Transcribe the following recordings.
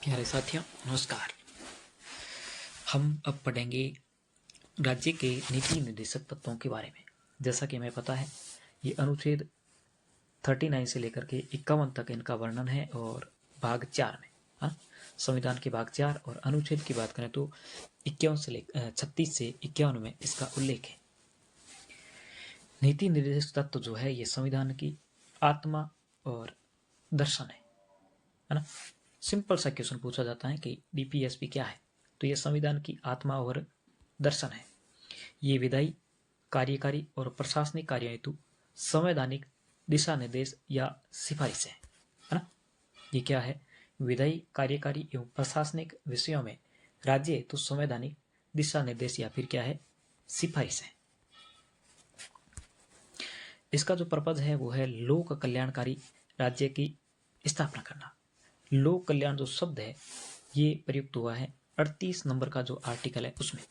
प्यारे साथियों नमस्कार। हम अब पढ़ेंगे राज्य के नीति निर्देशक तत्वों के बारे में। जैसा कि हमें पता है ये अनुच्छेद 39 से लेकर के 51 तक इनका वर्णन है और भाग 4 में संविधान के भाग 4 और अनुच्छेद की बात करें तो 36 से 51 में इसका उल्लेख है। नीति निर्देशक तत्व जो है ये संविधान की आत्मा और दर्शन है ना। सिंपल सा क्वेश्चन पूछा जाता है कि डीपीएसपी क्या है, तो यह संविधान की आत्मा और दर्शन है। ये विधायी, कार्यकारी और प्रशासनिक कार्य हेतु संवैधानिक दिशा निर्देश या सिफारिश है ना। ये क्या है? विधायी, कार्यकारी एवं प्रशासनिक विषयों में राज्य हेतु संवैधानिक दिशा निर्देश या फिर क्या है, सिफारिश है। इसका जो पर्पज है वो है लोक कल्याणकारी राज्य की स्थापना करना। लोक कल्याण जो शब्द है ये प्रयुक्त हुआ है 38 नंबर का जो आर्टिकल है उसमें।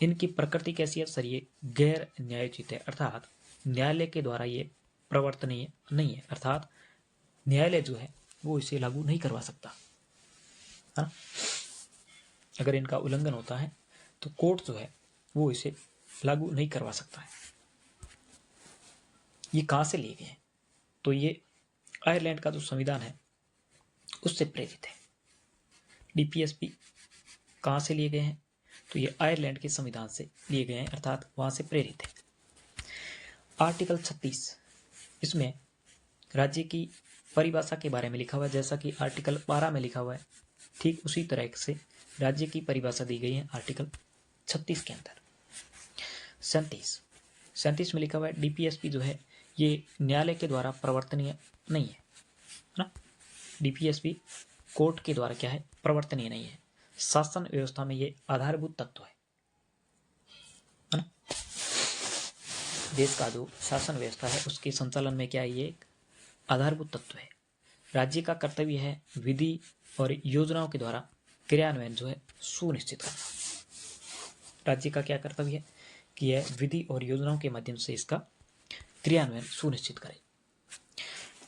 इनकी प्रकृति कैसी है सर? ये गैर न्यायोचित है, अर्थात न्यायालय के द्वारा ये प्रवर्तनीय नहीं है, अर्थात न्यायालय जो है वो इसे लागू नहीं करवा सकता है ना। अगर इनका उल्लंघन होता है तो कोर्ट जो है वो इसे लागू नहीं करवा सकता है। ये कहां से लिए गए हैं? तो ये आयरलैंड का जो संविधान है उससे प्रेरित है। डीपीएसपी कहां से लिए गए हैं? तो ये आयरलैंड के संविधान से लिए गए हैं, अर्थात वहां से प्रेरित है। आर्टिकल 36 इसमें राज्य की परिभाषा के बारे में लिखा हुआ है, जैसा कि आर्टिकल 12 में लिखा हुआ है ठीक उसी तरह से राज्य की परिभाषा दी गई है आर्टिकल 36 के अंदर। 37 में लिखा हुआ है डीपीएसपी जो है ये न्यायालय के द्वारा प्रवर्तनीय नहीं है ना। डीपीएसपी कोर्ट के द्वारा क्या है, प्रवर्तनीय नहीं है। शासन व्यवस्था में ये आधारभूत तत्व है ना। देश का जो शासन व्यवस्था है उसके संचालन में क्या है, ये एक आधारभूत तत्व है। राज्य का कर्तव्य है विधि और योजनाओं के द्वारा क्रियान्वयन जो है सुनिश्चित करना। राज्य का क्या कर्तव्य है कि यह विधि और योजनाओं के माध्यम से इसका क्रियान्वयन सुनिश्चित करे।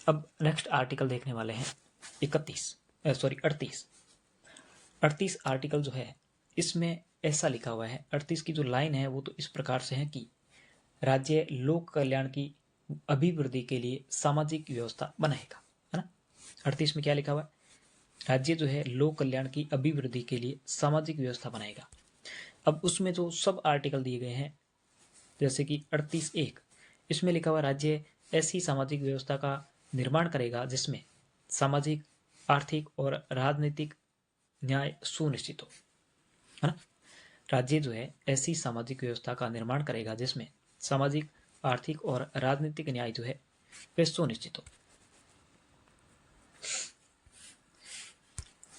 अब नेक्स्ट आर्टिकल देखने वाले हैं 38 आर्टिकल जो है इसमें ऐसा लिखा हुआ है, 38 की जो लाइन है वो तो इस प्रकार से है कि राज्य लोक कल्याण की अभिवृद्धि के लिए सामाजिक व्यवस्था बनाएगा, है ना। 38 में क्या लिखा हुआ है? राज्य जो है लोक कल्याण की अभिवृद्धि के लिए सामाजिक व्यवस्था बनाएगा। अब उसमें जो सब आर्टिकल दिए गए हैं जैसे कि 38(1) इसमें लिखा हुआ राज्य ऐसी सामाजिक व्यवस्था का निर्माण करेगा जिसमें सामाजिक, आर्थिक और राजनीतिक न्याय सुनिश्चित हो, है ना। राज्य जो है ऐसी सामाजिक व्यवस्था का निर्माण करेगा जिसमें सामाजिक, आर्थिक और राजनीतिक न्याय जो है वह सुनिश्चित हो।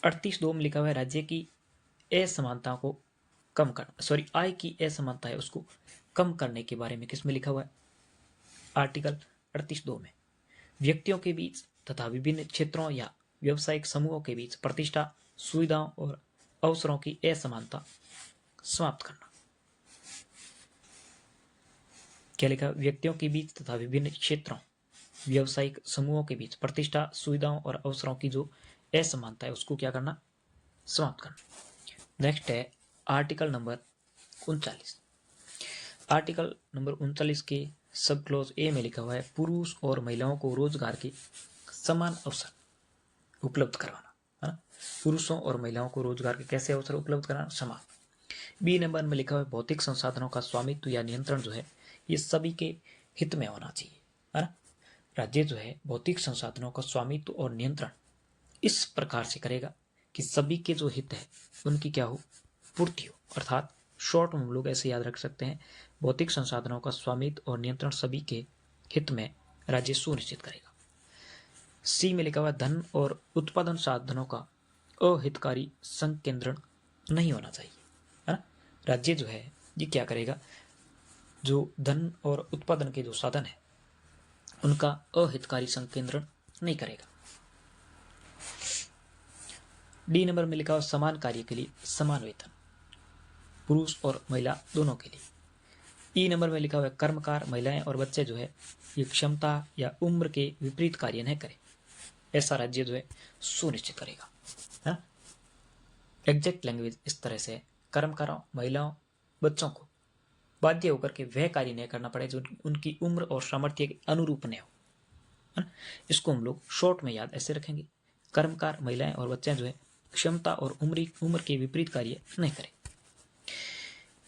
38(2) में लिखा हुआ है राज्य की असमानता को कम कर आय की असमानता है उसको कम करने के बारे में किसमें लिखा हुआ है? आर्टिकल 38(2) में। व्यक्तियों के बीच तथा विभिन्न क्षेत्रों या व्यावसायिक समूहों के बीच प्रतिष्ठा, सुविधाओं और अवसरों की असमानता समाप्त करना। क्या लिखा? व्यक्तियों के बीच तथा विभिन्न क्षेत्रों, व्यावसायिक समूहों के बीच प्रतिष्ठा, सुविधाओं और अवसरों की जो असमानता है उसको क्या करना? समाप्त करना। नेक्स्ट है आर्टिकल नंबर 39। आर्टिकल नंबर 39 के सब क्लोज ए में लिखा हुआ है पुरुष और महिलाओं को रोजगार के समान अवसर उपलब्ध करवाना, है ना। पुरुषों और महिलाओं को रोजगार के कैसे अवसर उपलब्ध कराना? समान। बी नंबर में लिखा हुआ है भौतिक संसाधनों का स्वामित्व या नियंत्रण जो है ये सभी के हित में होना चाहिए, है ना। राज्य जो है भौतिक संसाधनों का स्वामित्व और नियंत्रण इस प्रकार से करेगा कि सभी के जो हित है उनकी क्या हो, पूर्ति हो। अर्थात शॉर्ट में हम लोग ऐसे याद रख सकते हैं भौतिक संसाधनों का स्वामित्व और नियंत्रण सभी के हित में राज्य सुनिश्चित करेगा। सी में लिखा हुआ धन और उत्पादन साधनों का अहितकारी संकेंद्रण नहीं होना चाहिए, है ना। राज्य जो है ये क्या करेगा, जो धन और उत्पादन के जो साधन है उनका अहितकारी संकेंद्रण नहीं करेगा। डी नंबर में लिखा हुआ समान कार्य के लिए समान वेतन, पुरुष और महिला दोनों के लिए। ई नंबर में लिखा हुआ है कर्मकार महिलाएं और बच्चे जो है ये क्षमता या उम्र के विपरीत कार्य न करें, ऐसा राज्य जो है सुनिश्चित करेगा। एग्जैक्ट लैंग्वेज इस तरह से कर्मकारों, महिलाओं, बच्चों को बाध्य होकर के वह कार्य नहीं करना पड़े जो उनकी उम्र और सामर्थ्य के अनुरूप न हो, है ना। इसको हम लोग शॉर्ट में याद ऐसे रखेंगे, कर्मकार, महिलाएं और बच्चे जो है क्षमता और उम्र के विपरीत कार्य नहीं करें।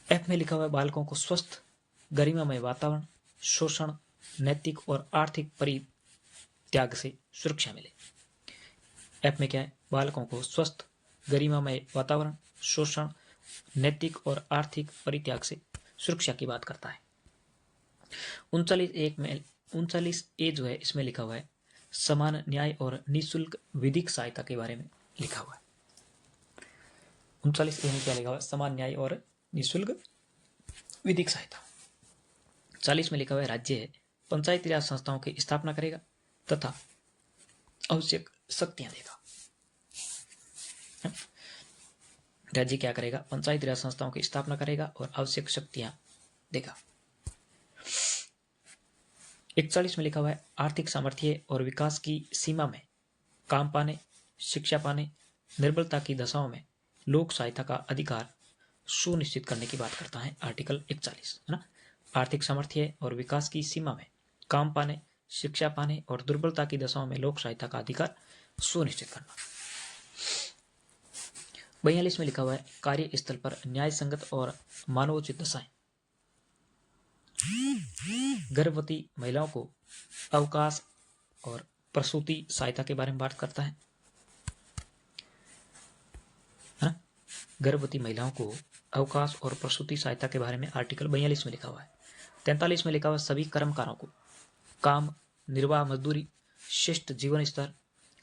एफ में लिखा हुआ है बालकों को स्वस्थ गरिमामय वातावरण, शोषण, नैतिक और आर्थिक परित्याग से सुरक्षा मिले। एफ में क्या है, बालकों को स्वस्थ गरिमामय वातावरण, शोषण, नैतिक और आर्थिक परित्याग से सुरक्षा की बात करता है। 39 ए जो है इसमें लिखा हुआ है समान न्याय और निःशुल्क विधिक सहायता के बारे में लिखा हुआ है। 39 ए में क्या लिखा हुआ है, समान न्याय और निःशुल्क विधिक सहायता। 40 में लिखा हुआ है राज्य है पंचायती राज संस्थाओं की स्थापना करेगा तथा आवश्यक शक्तियां देगा। राज्य क्या करेगा, पंचायती राज संस्थाओं की स्थापना करेगा और आवश्यक शक्तियां देगा। 41 में लिखा हुआ है आर्थिक सामर्थ्य और विकास की सीमा में काम पाने, शिक्षा पाने, निर्बलता की दशाओं में लोक सहायता का अधिकार सुनिश्चित करने की बात करता है आर्टिकल 41, है ना। आर्थिक सामर्थ्य और विकास की सीमा में काम पाने, शिक्षा पाने और दुर्बलता की दशाओं में लोक सहायता का अधिकार सुनिश्चित करना। 42 में लिखा हुआ है कार्यस्थल पर न्याय संगत और मानवोचित दशाएं, गर्भवती महिलाओं को अवकाश और प्रसूति सहायता के बारे में बात करता है ना। गर्भवती महिलाओं को अवकाश और प्रसूति सहायता के बारे में आर्टिकल 42 में लिखा हुआ है। 43 में लिखा हुआ सभी कर्मकारों को काम, निर्वाह मजदूरी, शिष्ट जीवन स्तर,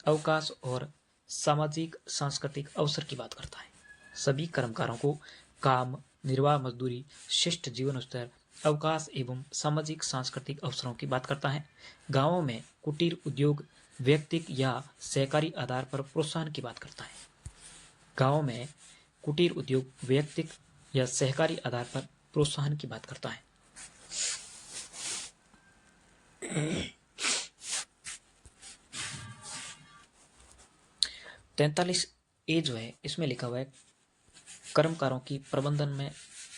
अवकाश और सामाजिक सांस्कृतिक अवसर की बात करता है। सभी कर्मकारों को काम, निर्वाह मजदूरी, शिष्ट जीवन स्तर, अवकाश एवं सामाजिक सांस्कृतिक अवसरों की बात करता है। गांवों में कुटीर उद्योग व्यक्तिक या सहकारी आधार पर प्रोत्साहन की बात करता है। गांवों में कुटीर उद्योग व्यक्तिक या सहकारी आधार पर प्रोत्साहन की बात करता है। तैंतालीस ए जो है इसमें लिखा हुआ है कर्मकारों की प्रबंधन में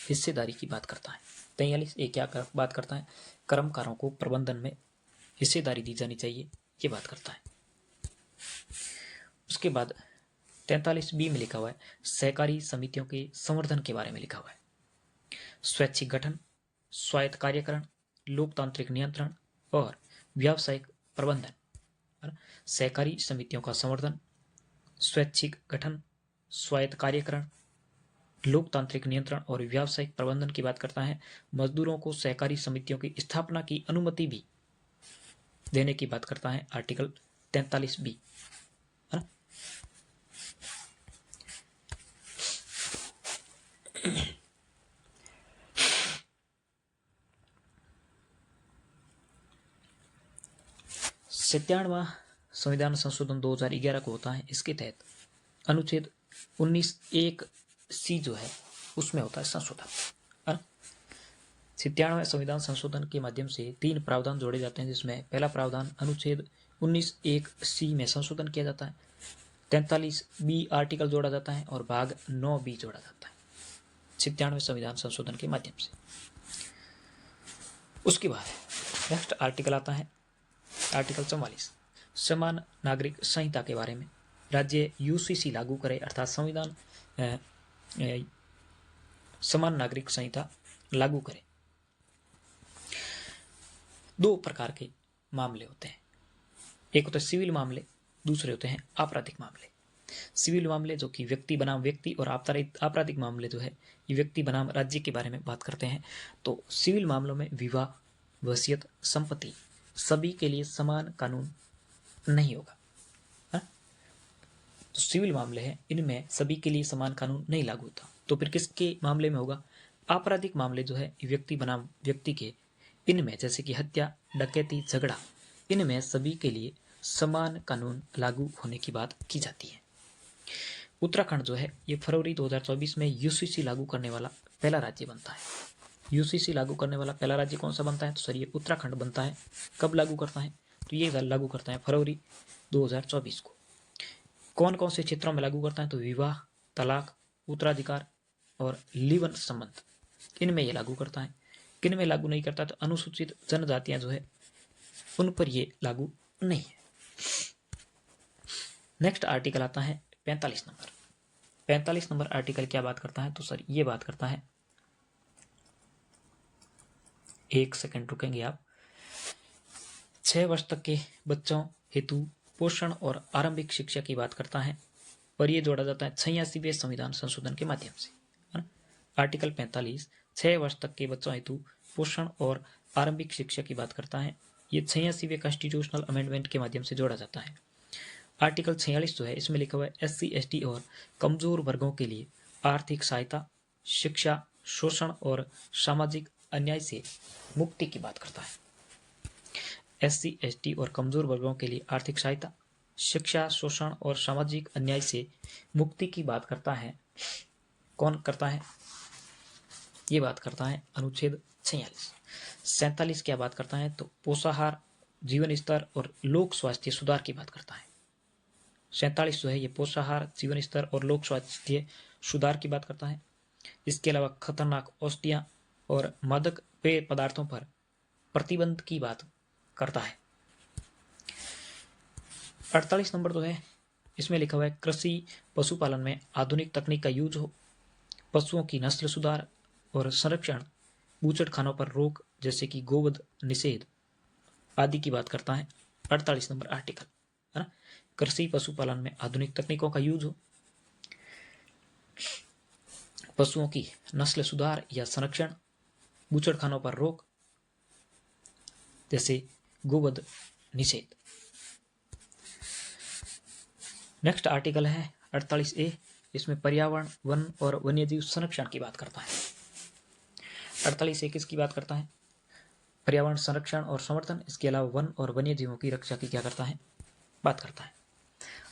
हिस्सेदारी की बात करता है। 43 ए क्या बात करता है, कर्मकारों को प्रबंधन में हिस्सेदारी दी जानी चाहिए, ये बात करता है। उसके बाद 43 बी में लिखा हुआ है सहकारी समितियों के संवर्धन के बारे में लिखा हुआ है। स्वैच्छिक गठन, स्वायत्त कार्यकरण, लोकतांत्रिक नियंत्रण और व्यावसायिक प्रबंधन। सहकारी समितियों का संवर्धन, स्वैच्छिक गठन, स्वायत्त कार्यकरण, लोकतांत्रिक नियंत्रण और व्यावसायिक प्रबंधन की बात करता है। मजदूरों को सहकारी समितियों की स्थापना की अनुमति भी देने की बात करता है आर्टिकल 43 बी, है ना। सत्तावनवां संविधान संशोधन 2011 को होता है। इसके तहत अनुच्छेद 19(1)(c) जो है उसमें होता है संशोधन, है ना। 97वें संविधान संशोधन के माध्यम से 3 प्रावधान जोड़े जाते हैं, जिसमें पहला प्रावधान अनुच्छेद 19(1)(c) में संशोधन किया जाता है, 43 बी आर्टिकल जोड़ा जाता है और भाग 9 बी जोड़ा जाता है 97वें संविधान संशोधन के माध्यम से। उसके बाद नेक्स्ट आर्टिकल आता है आर्टिकल 44 समान नागरिक संहिता के बारे में। राज्य यूसीसी लागू करे अर्थात संविधान समान नागरिक संहिता लागू करे। 2 प्रकार के मामले होते हैं, एक होते हैं सिविल मामले, दूसरे होते हैं आपराधिक मामले। सिविल मामले जो कि व्यक्ति बनाम व्यक्ति और आपराधिक मामले जो है ये व्यक्ति बनाम राज्य के बारे में बात करते हैं। तो सिविल मामलों में विवाह, वसीयत, संपत्ति सभी के लिए समान कानून नहीं होगा, है? तो सिविल मामले हैं इनमें सभी के लिए समान कानून नहीं लागू होता। तो फिर किसके मामले में होगा? आपराधिक मामले जो है व्यक्ति बनाम व्यक्ति के, इनमें जैसे कि हत्या, डकैती, झगड़ा, इनमें सभी के लिए समान कानून लागू होने की बात की जाती है। उत्तराखंड जो है ये फरवरी 2024 में यूसीसी लागू करने वाला पहला राज्य बनता है। यूसीसी लागू करने वाला पहला राज्य कौन सा बनता है? तो सर ये उत्तराखंड बनता है। कब लागू करता है? तो ये लागू करता है फरवरी 2024 को। कौन कौन से क्षेत्रों में लागू करता है? तो विवाह, तलाक, उत्तराधिकार और लिव-इन संबंध, इनमें ये लागू करता है। किन में लागू नहीं करता? तो अनुसूचित जनजातियां जो है उन पर ये लागू नहीं है। नेक्स्ट आर्टिकल आता है 45 नंबर। 45 नंबर आर्टिकल क्या बात करता है? तो सर ये बात करता है, एक सेकंड रुकेंगे आप। 6 वर्ष तक के बच्चों हेतु पोषण और आरंभिक शिक्षा की बात करता है, और ये जोड़ा जाता है 86वें संविधान संशोधन के माध्यम से, है ना। आर्टिकल 45 6 वर्ष तक के बच्चों हेतु पोषण और आरंभिक शिक्षा की बात करता है। ये 86वें कॉन्स्टिट्यूशनल अमेंडमेंट के माध्यम से जोड़ा जाता है। आर्टिकल 46 जो है इसमें लिखा हुआ है SC ST और कमजोर वर्गों के लिए आर्थिक सहायता, शिक्षा, शोषण और सामाजिक अन्याय से मुक्ति की बात करता है। SC ST और कमजोर वर्गों के लिए आर्थिक सहायता, शिक्षा, शोषण और सामाजिक अन्याय से मुक्ति की बात करता है। कौन करता है? ये बात करता है अनुच्छेद 46। 47 क्या बात करता है? तो पोषाहार, जीवन स्तर और लोक स्वास्थ्य सुधार की बात करता है। 47 जो है ये पोषाहार, जीवन स्तर और लोक स्वास्थ्य सुधार की बात करता है। इसके अलावा खतरनाक औषधियां और मादक पेय पदार्थों पर प्रतिबंध की बात करता है। 48 नंबर जो है इसमें लिखा हुआ है कृषि पशुपालन में आधुनिक तकनीक का यूज हो, पशुओं की नस्ल सुधार और संरक्षण, बूचड़खानों पर रोक जैसे कि गोवध निषेध आदि की बात करता है 48 नंबर आर्टिकल, है ना। कृषि पशुपालन में आधुनिक तकनीकों का यूज हो, पशुओं की नस्ल सुधार या संरक्षण, बूचड़खानों पर रोक जैसे गोवध निषेध। नेक्स्ट आर्टिकल है 48A। इसमें पर्यावरण, वन और वन्यजीव संरक्षण की बात करता है। 48A किसकी बात करता है? पर्यावरण संरक्षण और समर्थन, इसके अलावा वन और वन्यजीवों की रक्षा की क्या करता है? बात करता है।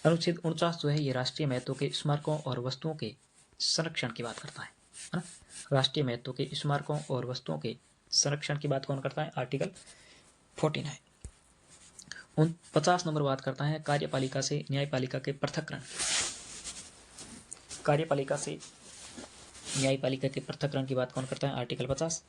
अनुच्छेद 49 जो है ये राष्ट्रीय महत्व के स्मारकों और वस्तुओं के संरक्षण की बात करता है ना। राष्ट्रीय महत्व के स्मारकों और वस्तुओं के संरक्षण की बात कौन करता है? आर्टिकल 49। 50 नंबर बात करता है कार्यपालिका से न्यायपालिका के पृथक्करण। कार्यपालिका से न्यायपालिका के पृथक्करण की बात कौन करता है? आर्टिकल 50।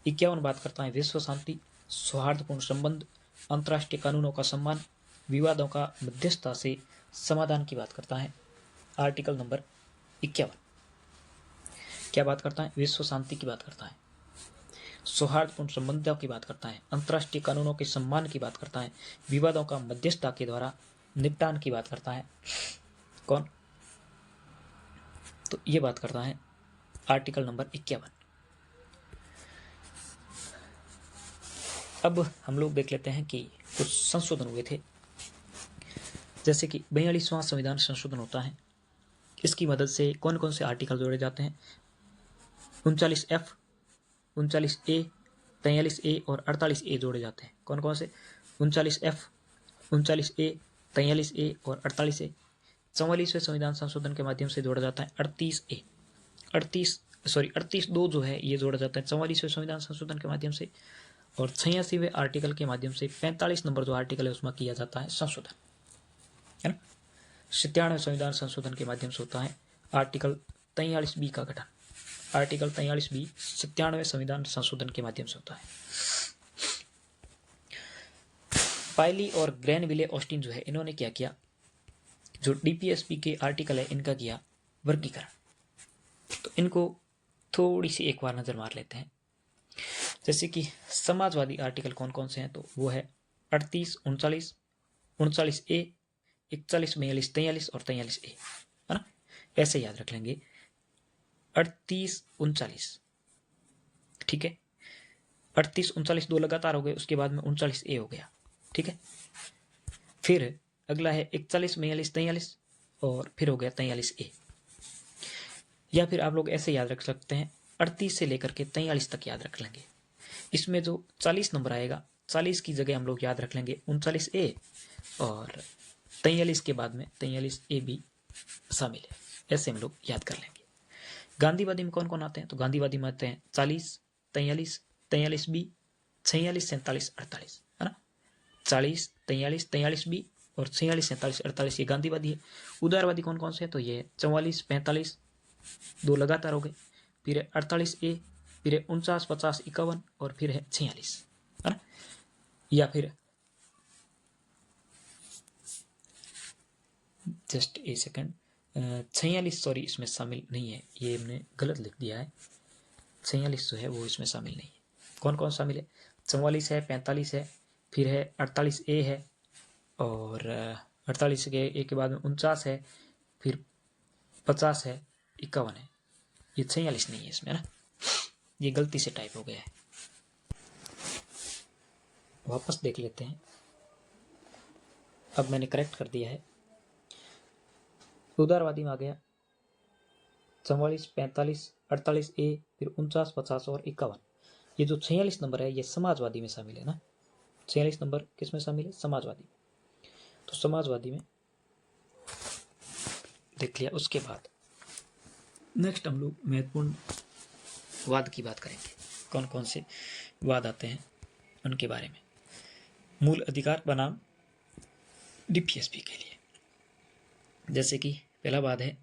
51 बात करता है विश्व शांति, सौहार्दपूर्ण संबंध, अंतर्राष्ट्रीय कानूनों का सम्मान, विवादों का मध्यस्थता से समाधान की बात करता है। आर्टिकल नंबर 51 क्या बात करता है? विश्व शांति की बात करता है, सौहार्दपूर्ण संबंधों की बात करता है, अंतर्राष्ट्रीय कानूनों के सम्मान की बात करता है, विवादों का मध्यस्थता के द्वारा निपटान की बात करता है। कौन? तो ये बात करता है आर्टिकल नंबर 51। अब हम लोग देख लेते हैं कि कुछ संशोधन हुए थे, जैसे कि 42वां संविधान संशोधन होता है। इसकी मदद से कौन कौन से आर्टिकल जोड़े जाते हैं? 39F, 39A, 43A और 48A जोड़े जाते हैं। कौन कौन से? 39F, 39A, 43A और 48A। 44वें संविधान संशोधन के माध्यम से जोड़ा जाता है 38A, 38 2 जो है ये जोड़ा जाता है 44वें संविधान संशोधन के माध्यम से, और 86वें आर्टिकल के माध्यम से 45 नंबर जो आर्टिकल है उसमें किया जाता है संशोधन, है ना। 97वें संविधान संशोधन के माध्यम से होता है आर्टिकल 43B का गठन। आर्टिकल 43B 97वें संविधान संशोधन के माध्यम से होता है। पायली और ग्रैनविले ऑस्टिन जो है इन्होंने क्या किया? जो DPSP के आर्टिकल है इनका किया वर्गीकरण। तो इनको थोड़ी सी एक बार नजर मार लेते हैं। जैसे कि समाजवादी आर्टिकल कौन कौन से हैं? तो वो है 38, 39, 39A, 41, 42, 43 और 43A, है ना। ऐसे याद रख लेंगे 38, 39, ठीक है। 38, 39 दो लगातार हो गए, उसके बाद में 39A हो गया, ठीक है। फिर अगला है 41, 42, 43 और फिर हो गया 43A। या फिर आप लोग ऐसे याद रख सकते हैं 38 से लेकर के 43 तक याद रख लेंगे। इसमें जो 40 नंबर आएगा 40 की जगह हम लोग याद रख लेंगे 39A, और 43 के बाद में 43A भी शामिल है, ऐसे हम लोग याद कर लेंगे। गांधीवादी में कौन कौन आते हैं? तो गांधीवादी में आते हैं 40, 43, 43B, 46, 47, 48, है ना। 40, 43, 43B और 46, 47, 48 ये गांधीवादी है। उदारवादी कौन कौन से है? तो ये 44, 45 दो लगातार हो गए, फिर है 48A, फिर है 49, 50, 51 और फिर है 46, है ना। या फिर जस्ट ए सेकेंड, 46 सॉरी इसमें शामिल नहीं है, ये हमने गलत लिख दिया है। 46 जो है वो इसमें शामिल नहीं है। कौन कौन शामिल है? 44 है, 45 है, फिर है 48A है, और 48 के ए के बाद में 49 है, फिर 50 है, 51 है। ये 46 नहीं है इसमें ना, ये गलती से टाइप हो गया है। वापस देख लेते हैं, अब मैंने करेक्ट कर दिया है। उदारवादी में आ गया 44, 45, 48A, फिर 49, 50 और 51। ये जो 46 नंबर है ये समाजवादी में शामिल है ना। 46 नंबर किस में शामिल है? समाजवादी। तो समाजवादी में देख लिया। उसके बाद नेक्स्ट हम लोग महत्वपूर्ण वाद की बात करेंगे। कौन कौन से वाद आते हैं उनके बारे में। मूल अधिकार बनाम डीपीएसपी के लिए, जैसे कि पहला वाद है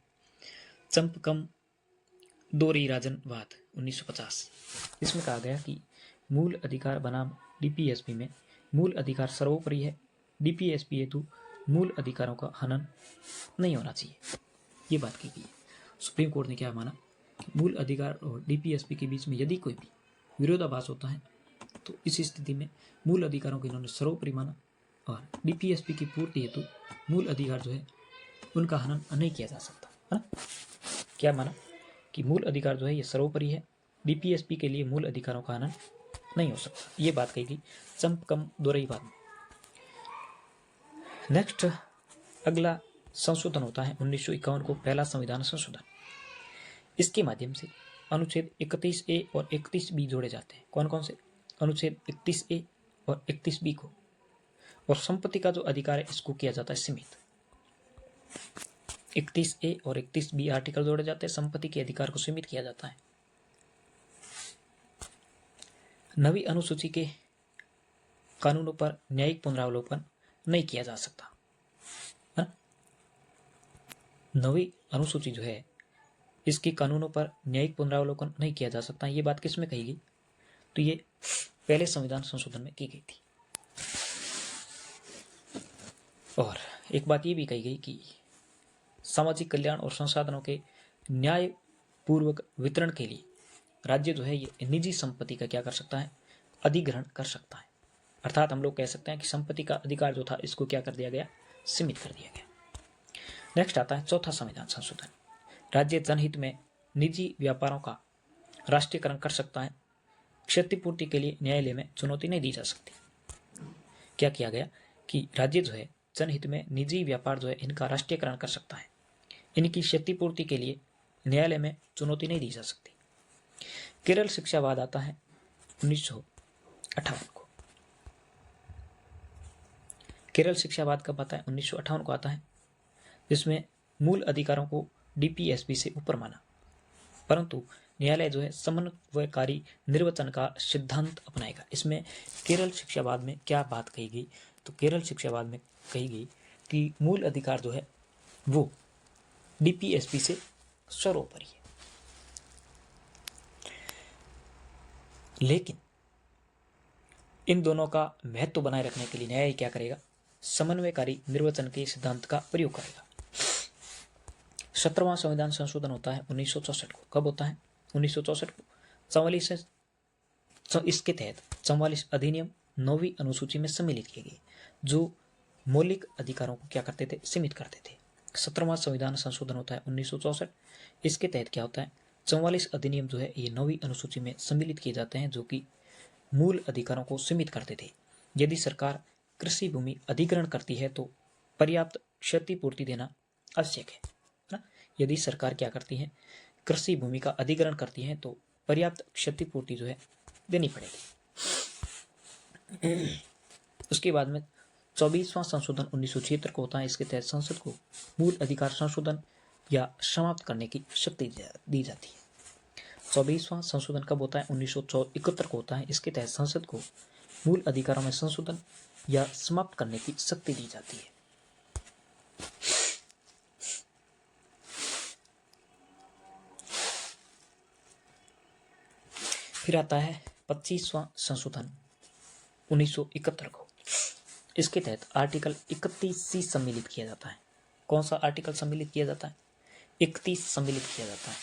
चंपकम दोरीराजन वाद 1950। इसमें कहा गया कि मूल अधिकार बनाम डीपीएसपी में मूल अधिकार सर्वोपरि है, डीपीएसपी हेतु मूल अधिकारों का हनन नहीं होना चाहिए, ये बात की गई है। सुप्रीम कोर्ट ने क्या माना? मूल अधिकार और डीपीएसपी के बीच में यदि कोई भी विरोधाभास होता है तो इस स्थिति में मूल अधिकारों को इन्होंने सर्वोपरि माना, और डीपीएसपी की पूर्ति हेतु मूल अधिकार जो है उनका हनन नहीं किया जा सकता, है ना। क्या माना? कि मूल अधिकार जो है ये सर्वोपरि है, डीपीएसपी के लिए मूल अधिकारों का हनन नहीं हो सकता, ये बात कही गई चंपकम दोरईवाद में। नेक्स्ट अगला संशोधन होता है 1951 को पहला संविधान संशोधन। इसके माध्यम से अनुच्छेद 31A और 31B जोड़े जाते हैं। कौन कौन से? अनुच्छेद 31A और 31B को, और संपत्ति का जो अधिकार है इसको किया जाता है सीमित। 31A और 31B आर्टिकल जोड़े जाते हैं, संपत्ति के अधिकार को सीमित किया जाता है। नवी अनुसूची के कानूनों पर न्यायिक पुनरावलोकन नहीं किया जा सकता, है? नवी अनुसूची जो है इसके कानूनों पर न्यायिक पुनरावलोकन नहीं किया जा सकता, ये बात किस में कही गई? तो ये पहले संविधान संशोधन में की गई थी। और एक बात ये भी कही गई कि सामाजिक कल्याण और संसाधनों के न्याय पूर्वक वितरण के लिए राज्य जो है ये निजी संपत्ति का क्या कर सकता है? अधिग्रहण कर सकता है। अर्थात हम लोग कह सकते हैं कि संपत्ति का अधिकार जो था इसको क्या कर दिया गया? सीमित कर दिया गया। नेक्स्ट आता है चौथा संविधान संशोधन। राज्य जनहित में निजी व्यापारों का राष्ट्रीयकरण कर सकता है, क्षतिपूर्ति के लिए न्यायालय में चुनौती नहीं दी जा सकती। क्या किया गया कि राज्य जो है जनहित में निजी व्यापार जो है इनका राष्ट्रीयकरण कर सकता है, इनकी क्षतिपूर्ति के लिए न्यायालय में चुनौती नहीं दी जा सकती। केरल शिक्षावाद आता है 1958 को। केरल शिक्षावाद कब आता है? 1958 को आता है, जिसमें मूल अधिकारों को डीपीएसपी से ऊपर माना, परंतु न्यायालय जो है समन्वयकारी निर्वचन का सिद्धांत अपनाएगा। इसमें केरल शिक्षावाद में क्या बात कही गई? तो केरल शिक्षावाद में कही गई कि मूल अधिकार जो है वो डीपीएसपी से सर्वोपरि है, लेकिन इन दोनों का महत्व बनाए रखने के लिए न्यायालय क्या करेगा? समन्वयकारी निर्वचन के सिद्धांत का प्रयोग करेगा। 17वां संविधान संशोधन होता है 1964 को। कब होता है? 1964 को। 44 से इसके तहत 44 अधिनियम 9वीं अनुसूची में सम्मिलित किए गए, जो मौलिक अधिकारों को क्या करते थे? सीमित करते थे। 17वां संविधान संशोधन होता है 1964। इसके तहत क्या होता है? 44 अधिनियम जो है ये 9वीं अनुसूची में सम्मिलित किए जाते हैं, जो कि मूल अधिकारों को सीमित करते थे। यदि सरकार कृषि भूमि अधिग्रहण करती है तो पर्याप्त क्षतिपूर्ति देना आवश्यक है ना। यदि सरकार क्या करती है? कृषि भूमि का अधिग्रहण करती है तो पर्याप्त क्षतिपूर्ति जो है देनी पड़ेगी। उसके बाद में 24वां संशोधन 1976 को होता है। इसके तहत संसद को मूल अधिकार संशोधन या समाप्त करने की शक्ति दी जाती है। 24वां संशोधन कब होता है? 1971 को होता है। इसके तहत संसद को मूल अधिकारों में संशोधन या समाप्त करने की शक्ति दी जाती है। फिर आता है 25वां संशोधन 1971 को। इसके तहत आर्टिकल 31C सम्मिलित किया जाता है। कौन सा आर्टिकल सम्मिलित किया जाता है? 31 सम्मिलित किया जाता है।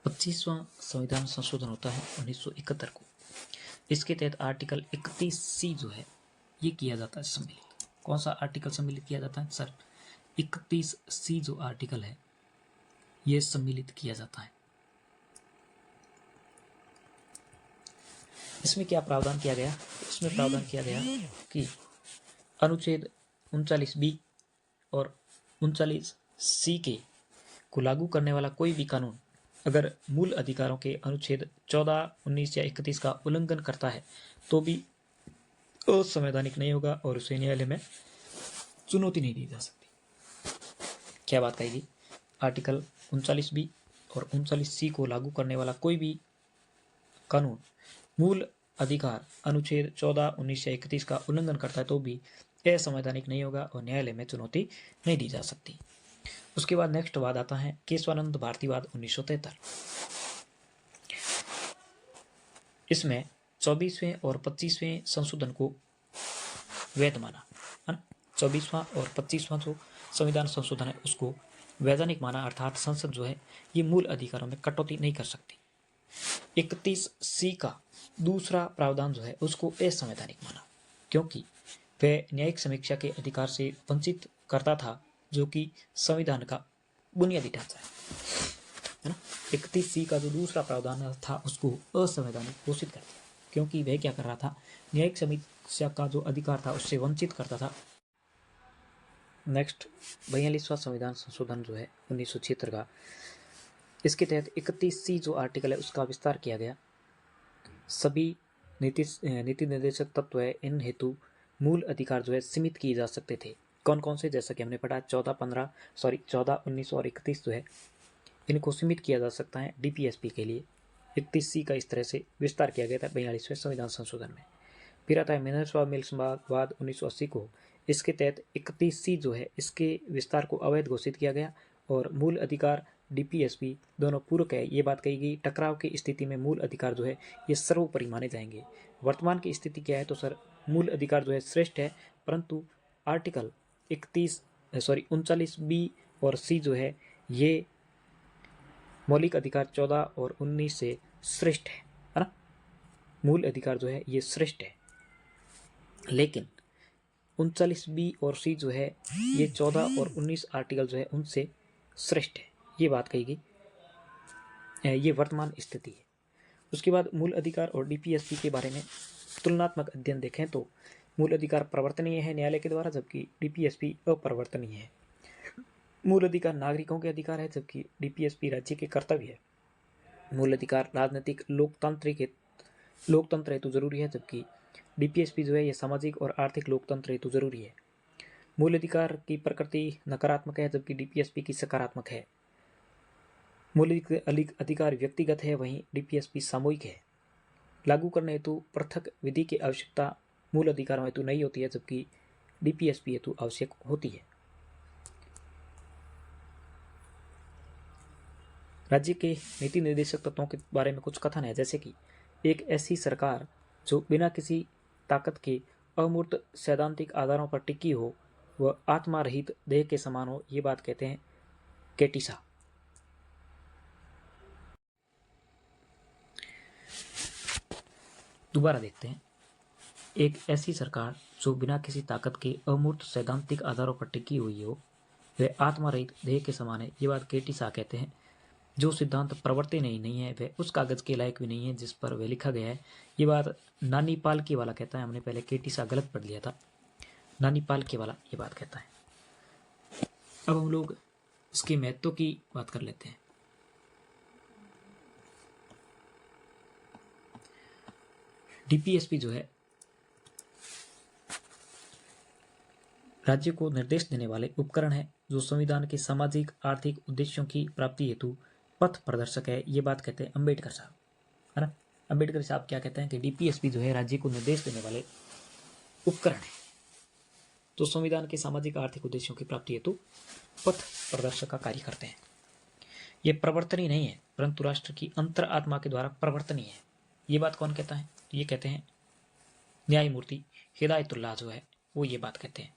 पच्चीसवां संविधान संशोधन होता है 1971 को। इसके तहत आर्टिकल 31C जो है ये किया जाता है सम्मिलित। कौन सा आर्टिकल सम्मिलित किया जाता है सर? 31C जो आर्टिकल है ये सम्मिलित किया जाता है। इसमें क्या प्रावधान किया गया? इसमें प्रावधान किया गया कि अनुच्छेद 39B और 39C के को लागू करने वाला कोई भी कानून अगर मूल अधिकारों के अनुच्छेद 14, 19 या 31 का उल्लंघन करता है तो भी असंवैधानिक नहीं होगा और उसे न्यायालय में चुनौती नहीं दी जा सकती। क्या बात कहेगी? आर्टिकल 39B और 39C को लागू करने वाला कोई भी कानून मूल अधिकार अनुच्छेद 14, 19 या 31 का उल्लंघन करता है तो भी असंवैधानिक नहीं होगा और न्यायालय में चुनौती नहीं दी जा सकती। उसके बाद नेक्स्ट वाद आता है केशवानंद भारतीवाद 1973। इसमें 24वें और 25वें संशोधन को वैध माना है ना। 24वां और 25वां जो संविधान संशोधन है उसको वैधानिक माना, अर्थात संसद जो है ये मूल अधिकारों में कटौती नहीं कर सकती। 31C का दूसरा प्रावधान जो है उसको असंवैधानिक माना क्योंकि वह न्यायिक समीक्षा के अधिकार से वंचित करता था जो कि संविधान का बुनियादी ढांचा है ना। 31C का जो दूसरा प्रावधान था उसको असंवैधानिक घोषित कर दिया क्योंकि वह क्या कर रहा था, न्यायिक समीक्षा का जो अधिकार था उससे वंचित करता था। नेक्स्ट 42वां संविधान संशोधन जो है 1976 का। इसके तहत 31C जो आर्टिकल है उसका विस्तार किया गया। सभी नीति निर्देशक तत्व है इन हेतु मूल अधिकार जो है सीमित किए जा सकते थे। कौन कौन से? जैसा कि हमने पढ़ा 14, 19 और 31 जो है इनको सीमित किया जा सकता है DPSP के लिए। 31C का इस तरह से विस्तार किया गया था 42वें संविधान संशोधन में। फिर आता है मिनर्वा मिल्स वाद 1980 को। इसके तहत 31C जो है इसके विस्तार को अवैध घोषित किया गया और मूल अधिकार DPSP दोनों पूरक है। ये बात कही गई टकराव की स्थिति में मूल अधिकार जो है ये सर्वोपरि माने जाएंगे। वर्तमान की स्थिति क्या है? तो सर मूल अधिकार जो है श्रेष्ठ है, परंतु आर्टिकल 39B और C जो है ये मौलिक अधिकार 14 और 19 से श्रेष्ठ है ना। मूल अधिकार जो है ये श्रेष्ठ है, लेकिन 39B और C जो है ये 14 और 19 आर्टिकल जो है उनसे श्रेष्ठ है। ये बात कही गई, ये वर्तमान स्थिति है। उसके बाद मूल अधिकार और DPSP के बारे में तुलनात्मक अध्ययन देखें तो मूल अधिकार प्रवर्तनीय है न्यायालय के द्वारा, जबकि DPSP अप्रवर्तनीय है। मूल अधिकार नागरिकों के अधिकार है, जबकि DPSP राज्य के कर्तव्य है। मूल अधिकार राजनीतिक लोकतंत्र हेतु जरूरी है, जबकि DPSP जो है ये सामाजिक और आर्थिक लोकतंत्र हेतु जरूरी है। मूल अधिकार की प्रकृति नकारात्मक है, जबकि DPSP की सकारात्मक है। मूल अधिकार व्यक्तिगत है, वहीं DPSP सामूहिक है। लागू करने हेतु पृथक विधि की आवश्यकता मूल अधिकारों हेतु नहीं होती है, जबकि DPSP हेतु आवश्यक होती है। राज्य के नीति निर्देशक तत्वों के बारे में कुछ कथन है, जैसे कि एक ऐसी सरकार जो बिना किसी ताकत के अमूर्त सैद्धांतिक आधारों पर टिकी हो वह आत्मा रहित देह के समान हो। ये बात कहते हैं केटिसा। दोबारा देखते हैं, एक ऐसी सरकार जो बिना किसी ताकत के अमूर्त सैद्धांतिक आधारों पर टिकी हुई हो वह आत्मा रहित देह के समान है। ये बात केटिसा कहते हैं। जो सिद्धांत प्रवर्तनीय नहीं है वह उस कागज के लायक भी नहीं है जिस पर वह लिखा गया है। ये बात नानी पालकी वाला कहता है। हमने पहले केटिसा गलत पढ़ लिया था, नानी पालकी वाला ये बात कहता है। अब हम लोग इसके महत्व की बात कर लेते हैं। DPSP जो है राज्य को निर्देश देने वाले उपकरण है जो संविधान के सामाजिक आर्थिक उद्देश्यों की प्राप्ति हेतु पथ प्रदर्शक है। ये बात कहते हैं अम्बेडकर साहब, है ना। अम्बेडकर साहब क्या कहते हैं कि DPSP जो है राज्य को निर्देश देने वाले उपकरण है। तो संविधान के सामाजिक आर्थिक उद्देश्यों की प्राप्ति हेतु पथ प्रदर्शक का कार्य करते हैं। ये प्रवर्तनीय नहीं है, परंतु राष्ट्र की अंतर आत्मा के द्वारा प्रवर्तनीय है। ये बात कौन कहता है? ये कहते हैं न्यायमूर्ति हिदायतुल्लाह जो है वो ये बात कहते हैं।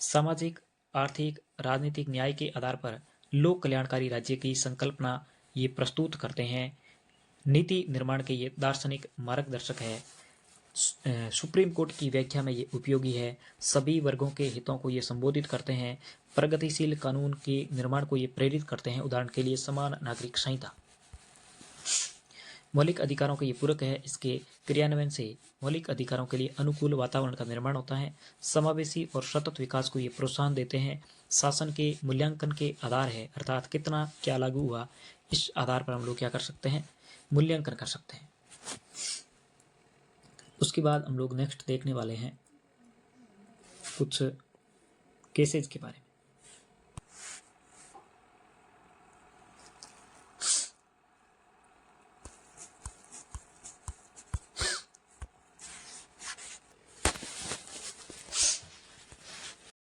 सामाजिक, आर्थिक, राजनीतिक न्याय के आधार पर लोक कल्याणकारी राज्य की संकल्पना ये प्रस्तुत करते हैं। नीति निर्माण के ये दार्शनिक मार्गदर्शक है। सुप्रीम कोर्ट की व्याख्या में ये उपयोगी है। सभी वर्गों के हितों को ये संबोधित करते हैं। प्रगतिशील कानून के निर्माण को ये प्रेरित करते हैं। उदाहरण के लिए समान नागरिक संहिता मौलिक अधिकारों के ये पूरक है। इसके क्रियान्वयन से मौलिक अधिकारों के लिए अनुकूल वातावरण का निर्माण होता है। समावेशी और सतत विकास को ये प्रोत्साहन देते हैं। शासन के मूल्यांकन के आधार है, अर्थात कितना क्या लागू हुआ, इस आधार पर हम लोग क्या कर सकते हैं? मूल्यांकन कर सकते हैं। उसके बाद हम लोग नेक्स्ट देखने वाले हैं कुछ केसेज के बारे में।